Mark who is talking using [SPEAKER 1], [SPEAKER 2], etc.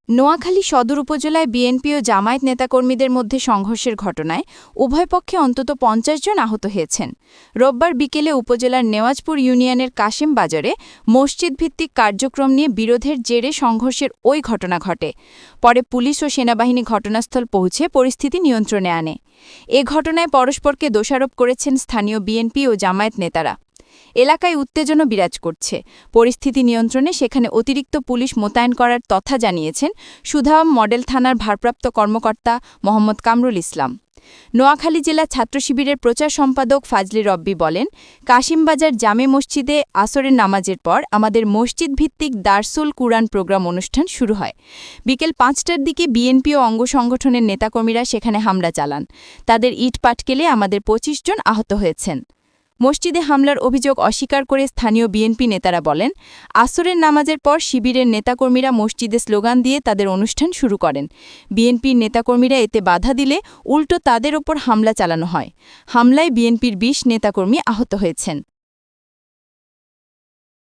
[SPEAKER 1] নোয়াখালী সদর উপজেলায় বিএনপি ও জামায়াত নেতাকর্মীদের মধ্যে সংঘর্ষের ঘটনায় উভয় পক্ষে অন্তত ৫০ জন আহত হয়েছেন। রোববার বিকেলে উপজেলার নেওয়াজপুর ইউনিয়নের কাশেম বাজারে মসজিদভিত্তিক কার্যক্রম নিয়ে বিরোধের জেরে সংঘর্ষের ওই ঘটনা ঘটে। পরে পুলিশ ও সেনাবাহিনী ঘটনাস্থল পৌঁছে পরিস্থিতি নিয়ন্ত্রণে আনে। এ ঘটনায় পরস্পরকে দোষারোপ করেছেন স্থানীয় বিএনপি ও জামায়াত নেতারা। এলাকায় উত্তেজনা বিরাজ করছে। পরিস্থিতি নিয়ন্ত্রণে সেখানে অতিরিক্ত পুলিশ মোতায়েন করার তথা জানিয়েছেন সুধাম মডেল থানার ভারপ্রাপ্ত কর্মকর্তা মোহাম্মদ কামরুল ইসলাম। নোয়াখালী জেলা ছাত্র শিবিরের প্রচার সম্পাদক ফাজলি রব্বি বলেন, কাশিমবাজার জামে মসজিদে আসরের নামাজের পর আমাদের মসজিদ ভিত্তিক দারসুল কুরআন প্রোগ্রাম অনুষ্ঠান শুরু হয়। বিকেল ৫টার দিকে বিএনপি ও অঙ্গ সংগঠনের নেতাকর্মীরা সেখানে হামলা চালান। তাদের ইট পাটকেলে আমাদের ২৫ জন আহত হয়েছেন। মসজিদে হামলার অভিযোগ অস্বীকার করে স্থানীয় বিএনপি নেতারা বলেন, আসরের নামাজের পর শিবিরের নেতাকর্মীরা মসজিদে স্লোগান দিয়ে তাদের অনুষ্ঠান শুরু করেন। বিএনপির নেতাকর্মীরা এতে বাধা দিলে উল্টো তাদের ওপর হামলা চালানো হয়। হামলায় বিএনপির ২০ নেতাকর্মী আহত হয়েছেন।